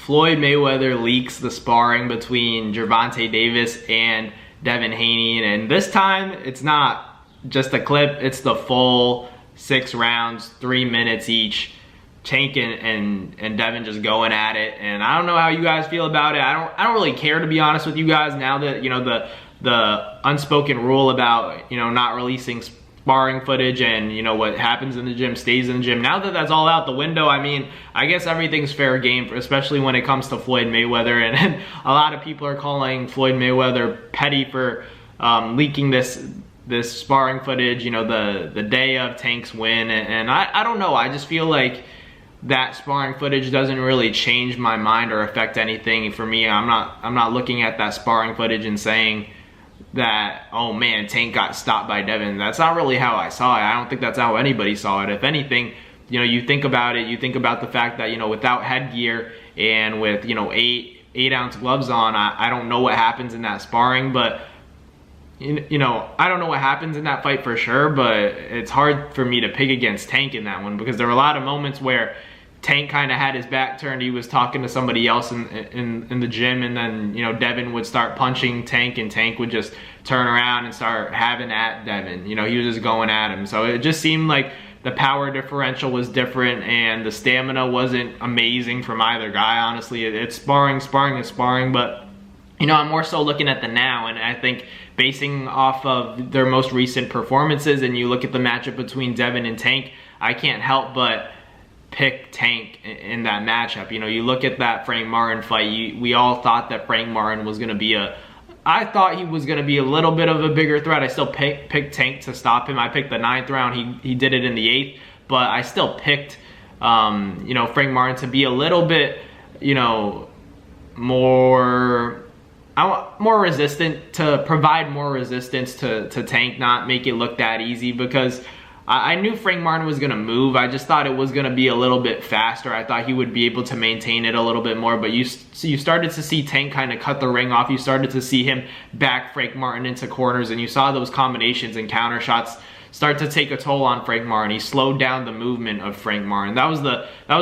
Floyd Mayweather leaks the sparring between Gervonta Davis and Devin Haney, and this time it's not just a clip, it's the full 6 rounds, 3 minutes each. Tank and Devin just going at it, and I don't know how you guys feel about it. I don't really care, to be honest with you guys, now that, you know, the unspoken rule about, you know, not releasing sparring footage and, you know, what happens in the gym stays in the gym. Now that that's all out the window, I mean, I guess everything's fair game, especially when it comes to Floyd Mayweather, and a lot of people are calling Floyd Mayweather petty for leaking this sparring footage, you know, the day of Tank's win, and I don't know, I just feel like that sparring footage doesn't really change my mind or affect anything for me. I'm not looking at that sparring footage and saying that, oh man, Tank got stopped by Devin. That's not really how I saw it. I don't think that's how anybody saw it. If anything, you know, you think about it, you think about the fact that, you know, without headgear and with, you know, 8-ounce gloves on, I don't know what happens in that sparring, but you know, I don't know what happens in that fight for sure, but it's hard for me to pick against Tank in that one, because there were a lot of moments where Tank kind of had his back turned. He was talking to somebody else in the gym, and then, you know, Devin would start punching Tank, and Tank would just turn around and start having at Devin. You know, he was just going at him. So it just seemed like the power differential was different, and the stamina wasn't amazing from either guy, honestly. It's sparring is sparring, but, you know, I'm more so looking at the now, and I think basing off of their most recent performances, and you look at the matchup between Devin and Tank, I can't help but pick Tank in that matchup. You know, you look at that Frank Martin fight, we all thought that Frank Martin was going to be I thought he was going to be a little bit of a bigger threat. I still picked Tank to stop him. I picked the 9th round, he did it in the 8th, but I still picked, you know, Frank Martin to be a little bit, you know, more resistant, to provide more resistance to Tank, not make it look that easy, because I knew Frank Martin was going to move. I just thought it was going to be a little bit faster. I thought he would be able to maintain it a little bit more, but you started to see Tank kind of cut the ring off. You started to see him back Frank Martin into corners, and you saw those combinations and counter shots start to take a toll on Frank Martin. He slowed down the movement of Frank Martin. That was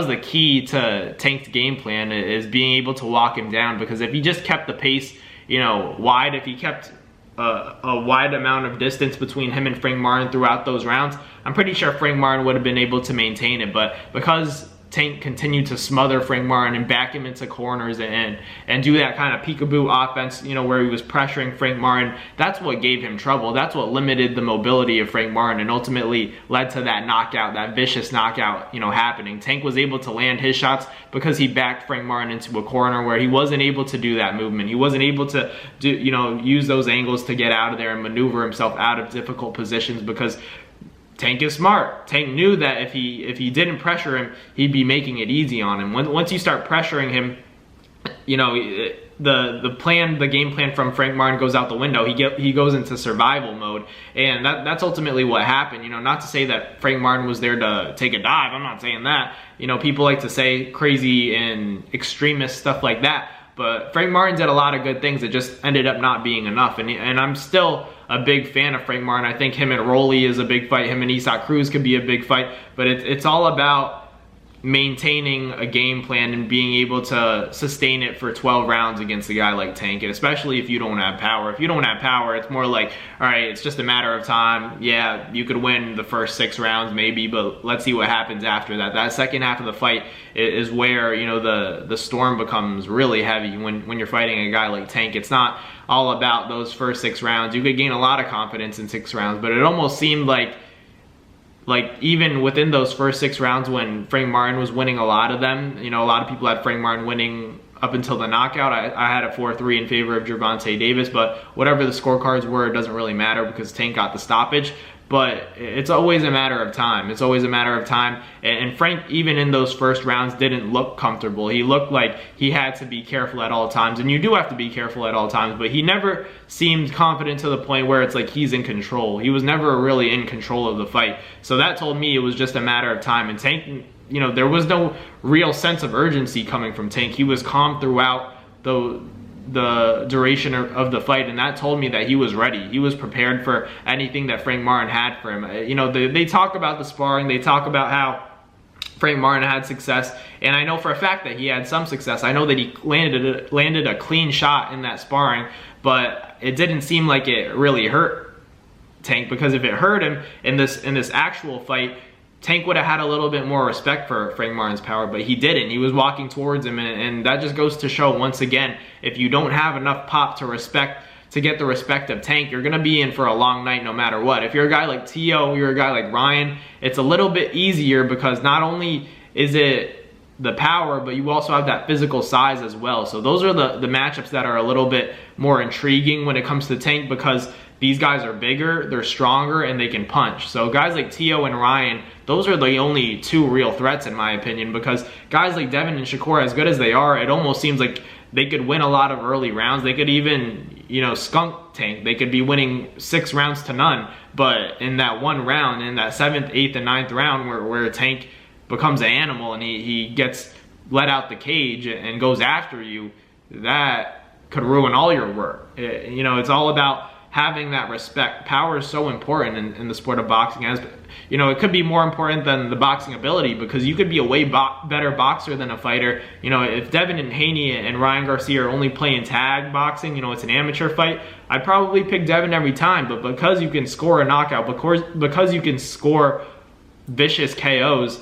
the key to Tank's game plan, is being able to walk him down, because if he just kept the pace, you know, wide, if he kept a wide amount of distance between him and Frank Martin throughout those rounds, I'm pretty sure Frank Martin would have been able to maintain it. But because Tank continued to smother Frank Martin and back him into corners and do that kind of peekaboo offense, you know, where he was pressuring Frank Martin, that's what gave him trouble. That's what limited the mobility of Frank Martin and ultimately led to that knockout, that vicious knockout, you know, happening. Tank was able to land his shots because he backed Frank Martin into a corner where he wasn't able to do that movement. He wasn't able to do, you know, use those angles to get out of there and maneuver himself out of difficult positions, because Tank is smart. Tank knew that if he didn't pressure him, he'd be making it easy on him. Once you start pressuring him, you know, the game plan from Frank Martin goes out the window. He goes into survival mode, and that's ultimately what happened. You know, not to say that Frank Martin was there to take a dive. I'm not saying that. You know, people like to say crazy and extremist stuff like that, but Frank Martin did a lot of good things that just ended up not being enough. And I'm still a big fan of Frank Martin. I think him and Rolly is a big fight. Him and Isak Cruz could be a big fight. But it's all about maintaining a game plan and being able to sustain it for 12 rounds against a guy like Tank, and especially if you don't have power. If you don't have power, it's more like, all right, it's just a matter of time. Yeah, you could win the first 6 rounds maybe, but let's see what happens after that. That second half of the fight is where, you know, the storm becomes really heavy when you're fighting a guy like Tank. It's not all about those first 6 rounds. You could gain a lot of confidence in 6 rounds, but it almost seemed like even within those first 6 rounds when Frank Martin was winning a lot of them, you know, a lot of people had Frank Martin winning up until the knockout. I had a 4-3 in favor of Gervonta Davis, but whatever the scorecards were, it doesn't really matter because Tank got the stoppage. But it's always a matter of time. It's always a matter of time. And Frank, even in those first rounds, didn't look comfortable. He looked like he had to be careful at all times. And you do have to be careful at all times. But he never seemed confident to the point where it's like he's in control. He was never really in control of the fight. So that told me it was just a matter of time. And Tank, you know, there was no real sense of urgency coming from Tank. He was calm throughout the duration of the fight, and that told me that he was ready. He was prepared for anything that Frank Martin had for him. You know, they talk about the sparring, they talk about how Frank Martin had success, and I know for a fact that he had some success. I know that he landed a clean shot in that sparring, but it didn't seem like it really hurt Tank, because if it hurt him in this actual fight, Tank would have had a little bit more respect for Frank Martin's power, but he didn't. He was walking towards him, and that just goes to show once again, if you don't have enough pop to get the respect of Tank, you're gonna be in for a long night no matter what. If you're a guy like T.O., you're a guy like Ryan, it's a little bit easier because not only is it the power, but you also have that physical size as well. So those are the matchups that are a little bit more intriguing when it comes to Tank, because these guys are bigger, they're stronger, and they can punch. So guys like T.O. and Ryan, those are the only two real threats in my opinion, because guys like Devin and Shakur, as good as they are, it almost seems like they could win a lot of early rounds. They could even, skunk Tank. They could be winning 6 rounds to none. But in that one round, in that 7th, 8th, and 9th round where Tank becomes an animal and he gets let out the cage and goes after you, that could ruin all your work. It's all about having that respect. Power is so important in the sport of boxing. As it could be more important than the boxing ability, because you could be a way better boxer than a fighter. If Devin and Haney and Ryan Garcia are only playing tag boxing, it's an amateur fight, I'd probably pick Devin every time. But because you can score a knockout, because you can score vicious KOs,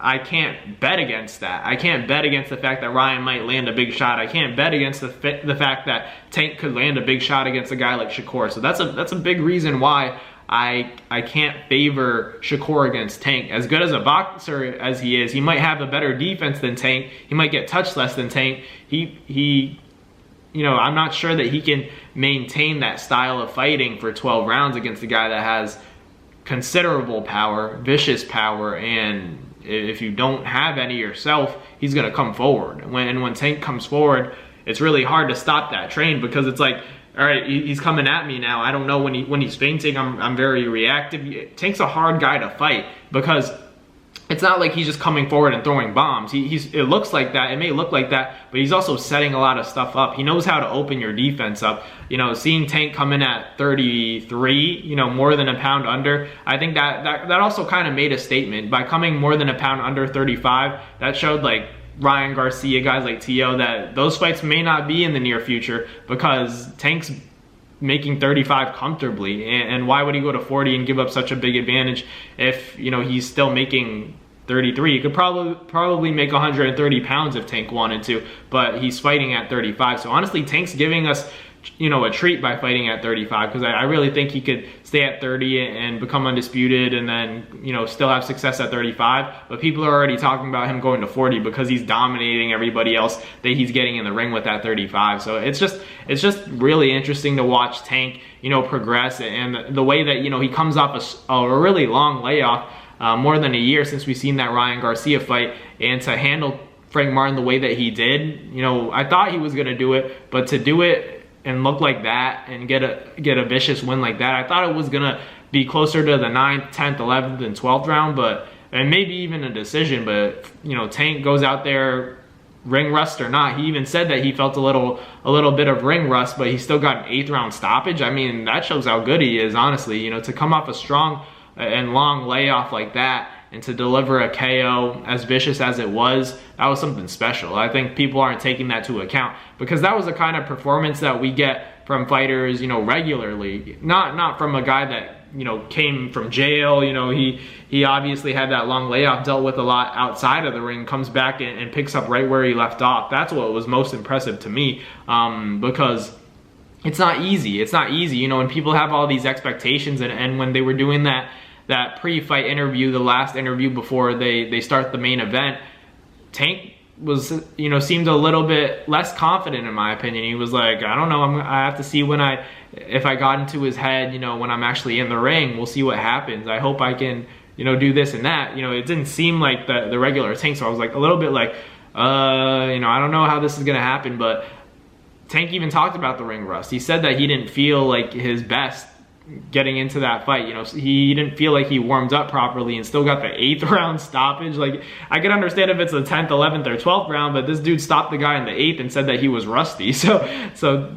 I can't bet against that. I can't bet against the fact that Ryan might land a big shot. I can't bet against the fact that Tank could land a big shot against a guy like Shakur. So that's a big reason why I can't favor Shakur against Tank. As good as a boxer as he is, he might have a better defense than Tank. He might get touched less than Tank. I'm not sure that he can maintain that style of fighting for 12 rounds against a guy that has considerable power, vicious power, and if you don't have any yourself, he's gonna come forward. When Tank comes forward, it's really hard to stop that train, because it's like, all right, he's coming at me now. I don't know when he's feinting. I'm very reactive. Tank's a hard guy to fight, because it's not like he's just coming forward and throwing bombs. It looks like that. It may look like that, but he's also setting a lot of stuff up. He knows how to open your defense up. Seeing Tank come in at 33, more than a pound under, I think that also kind of made a statement. By coming more than a pound under 35, that showed like Ryan Garcia, guys like T.O., that those fights may not be in the near future, because Tank's making 35 comfortably, and why would he go to 40 and give up such a big advantage if he's still making 33? He could probably make 130 pounds if Tank wanted to, but he's fighting at 35. So honestly, Tank's giving us a treat by fighting at 35, because I really think he could stay at 30 and become undisputed, and then still have success at 35. But people are already talking about him going to 40 because he's dominating everybody else that he's getting in the ring with at 35. So it's just really interesting to watch Tank progress, and the way that he comes off a really long layoff, more than a year since we've seen that Ryan Garcia fight, and to handle Frank Martin the way that he did. I thought he was gonna do it, but to do it and look like that and get a vicious win like that, I thought it was gonna be closer to the 9th, 10th, 11th, and 12th round, and maybe even a decision. But Tank goes out there, ring rust or not. He even said that he felt a little bit of ring rust, but he still got an 8th round stoppage. I mean, that shows how good he is, honestly. To come off a strong and long layoff like that, and to deliver a KO as vicious as it was, that was something special. I think people aren't taking that to account, because that was the kind of performance that we get from fighters, regularly. Not from a guy that, came from jail. He obviously had that long layoff, dealt with a lot outside of the ring, comes back and picks up right where he left off. That's what was most impressive to me, because it's not easy. It's not easy, when people have all these expectations, and when they were doing that pre-fight interview, the last interview before they start the main event, Tank was, seemed a little bit less confident in my opinion. He was like, I don't know, I have to see if I got into his head, when I'm actually in the ring, we'll see what happens. I hope I can, do this and that. It didn't seem like the regular Tank, so I was like a little bit like, I don't know how this is gonna happen. But Tank even talked about the ring rust. He said that he didn't feel like his best getting into that fight. You know, he didn't feel like he warmed up properly and still got the 8th round stoppage. Like, I can understand if it's the 10th, 11th, or 12th round, but this dude stopped the guy in the 8th and said that he was rusty. So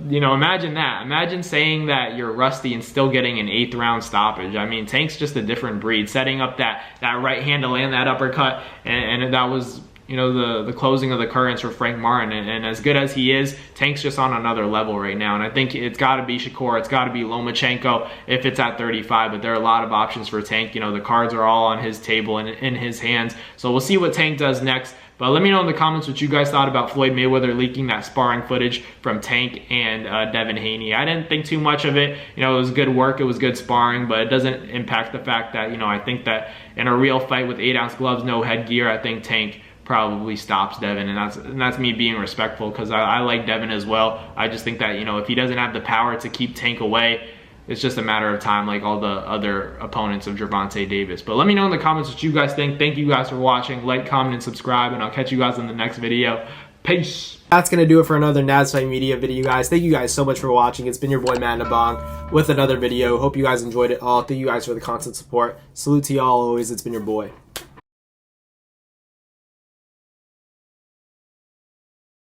you know, imagine that. Imagine saying that you're rusty and still getting an 8th round stoppage. I mean, Tank's just a different breed. Setting up that right hand to land that uppercut, and that was, you know, the closing of the curtains for Frank Martin. And as good as he is, Tank's just on another level right now. And I think it's got to be Shakur, it's got to be Lomachenko if it's at 35. But there are a lot of options for Tank. You know, the cards are all on his table and in his hands. So we'll see what Tank does next. But let me know in the comments what you guys thought about Floyd Mayweather leaking that sparring footage from Tank and Devin Haney. I didn't think too much of it. You know, it was good work, it was good sparring, but it doesn't impact the fact that, you know, I think that in a real fight with 8-ounce gloves, no headgear, I think Tank probably stops Devin, and that's me being respectful, because I like Devin as well. I just think that, you know, if he doesn't have the power to keep Tank away, it's just a matter of time, like all the other opponents of Gervonta Davis. But let me know in the comments what you guys think. Thank you guys for watching. Like, comment, and subscribe, and I'll catch you guys in the next video. Peace. That's going to do it for another NASFIGHT Media video, guys. Thank you guys so much for watching. It's been your boy, Matt Nabong, with another video. Hope you guys enjoyed it all. Thank you guys for the constant support. Salute to y'all always. It's been your boy.